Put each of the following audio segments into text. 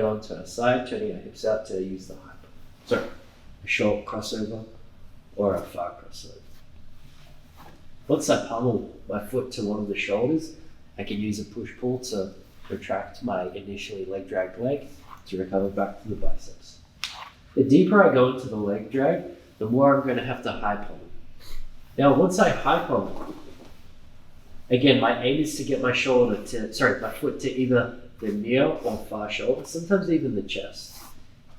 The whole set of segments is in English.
onto our side, turning our hips out to use the high pummel. So a short crossover or a far crossover. Once I pummel my foot to one of the shoulders, I can use a push-pull to retract my initially leg dragged leg to recover back to the biceps. The deeper I go into the leg drag, the more I'm going to have to high pummel. Now, once I high pummel, again, my aim is to get my foot to either the near or far shoulder, sometimes even the chest.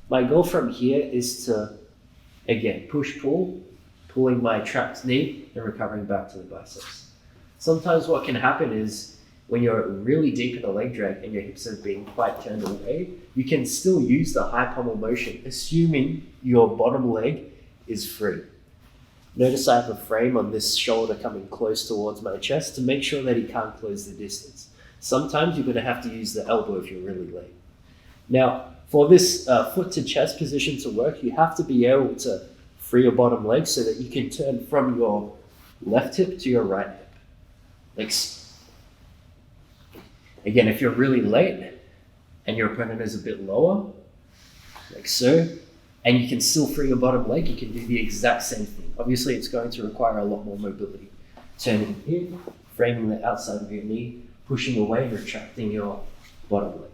My goal from here is to, again, push-pull, pulling my trapped knee and recovering back to the biceps. Sometimes what can happen is when you're really deep in the leg drag and your hips have been quite turned away, you can still use the high pummel motion, assuming your bottom leg is free. Notice I have a frame on this shoulder coming close towards my chest to make sure that he can't close the distance. Sometimes you're going to have to use the elbow if you're really late. Now, for this foot to chest position to work, you have to be able to free your bottom leg so that you can turn from your left hip to your right hip. Like, again, if you're really late and your opponent is a bit lower, like so, and you can still free your bottom leg, you can do the exact same thing. Obviously, it's going to require a lot more mobility. Turning in, framing the outside of your knee, pushing away and retracting your bottom leg.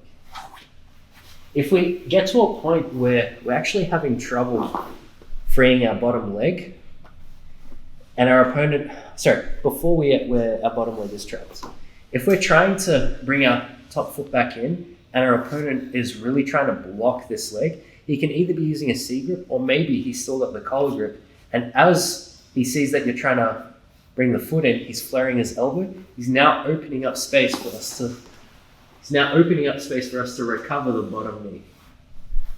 If we get to a point where we're actually having trouble freeing our bottom leg, and our opponent, where our bottom leg is trapped. If we're trying to bring our top foot back in and our opponent is really trying to block this leg, he can either be using a C grip or maybe he's still got the collar grip. And as he sees that you're trying to bring the foot in, he's flaring his elbow. He's now opening up space for us to recover the bottom knee.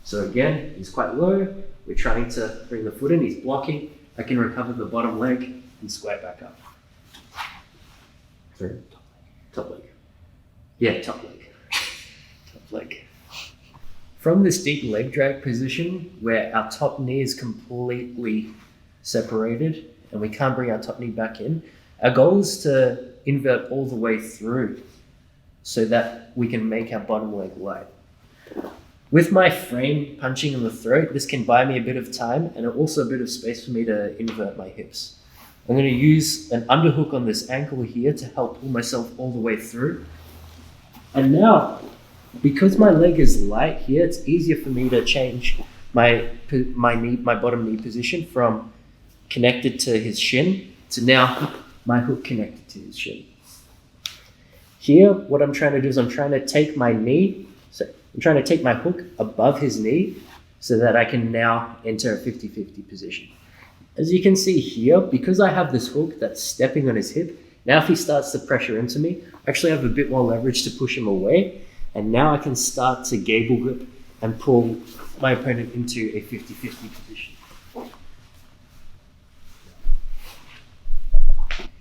So again, he's quite low. We're trying to bring the foot in. He's blocking. I can recover the bottom leg and square back up. Sorry, top leg. Yeah, top leg. Top leg. From this deep leg drag position where our top knee is completely separated and we can't bring our top knee back in, our goal is to invert all the way through so that we can make our bottom leg light. With my frame punching in the throat, this can buy me a bit of time and also a bit of space for me to invert my hips. I'm going to use an underhook on this ankle here to help pull myself all the way through. And now, because my leg is light here, it's easier for me to change my bottom knee position from connected to his shin to now my hook connected to his shin. Here, what I'm trying to do is I'm trying to take my hook above his knee so that I can now enter a 50-50 position. As you can see here, because I have this hook that's stepping on his hip, now if he starts to pressure into me, I actually have a bit more leverage to push him away. And now I can start to gable grip and pull my opponent into a 50-50 position.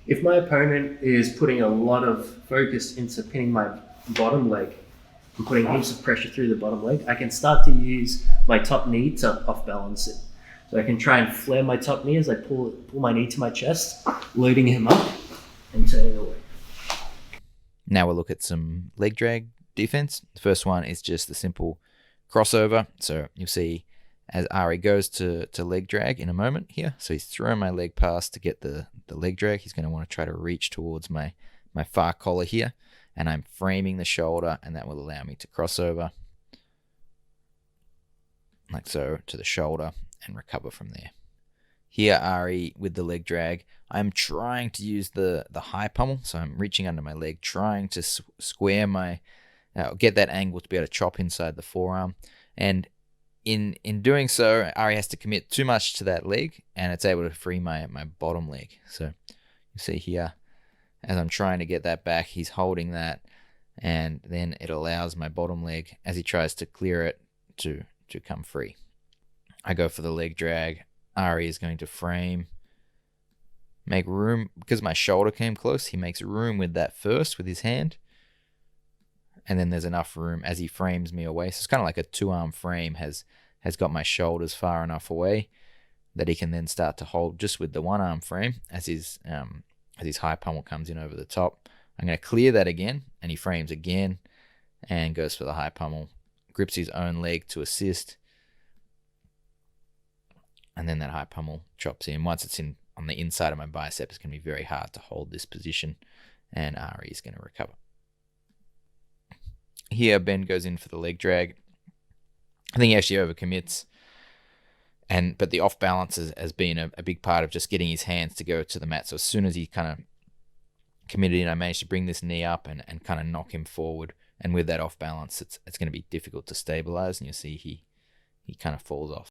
If my opponent is putting a lot of focus into pinning my bottom leg and putting heaps of pressure through the bottom leg, I can start to use my top knee to off balance it. So I can try and flare my top knee as I pull my knee to my chest, loading him up and turning away. Now we'll look at some leg drag defense. The first one is just the simple crossover. So you'll see as Ari goes to leg drag in a moment here. So he's throwing my leg past to get the leg drag. He's going to want to try to reach towards my far collar here. And I'm framing the shoulder, and that will allow me to cross over like so to the shoulder and recover from there. Here, Ari, with the leg drag, I'm trying to use the high pummel. So I'm reaching under my leg, trying to square get that angle to be able to chop inside the forearm. And in doing so, Ari has to commit too much to that leg, and it's able to free my bottom leg. So you see here, as I'm trying to get that back, he's holding that, and then it allows my bottom leg, as he tries to clear it, to come free. I go for the leg drag. Ari is going to frame, make room, because my shoulder came close, he makes room with that first with his hand. And then there's enough room as he frames me away. So it's kind of like a two-arm frame has got my shoulders far enough away that he can then start to hold just with the one-arm frame as his high pummel comes in over the top. I'm going to clear that again, and he frames again and goes for the high pummel, grips his own leg to assist. And then that high pummel chops in. Once it's in on the inside of my bicep, it's going to be very hard to hold this position, and Ari is going to recover. Here, Ben goes in for the leg drag. I think he actually overcommits, but the off balance has been a big part of just getting his hands to go to the mat. So as soon as he kind of committed in, I managed to bring this knee up and kind of knock him forward. And with that off balance, it's going to be difficult to stabilize, and you'll see he kind of falls off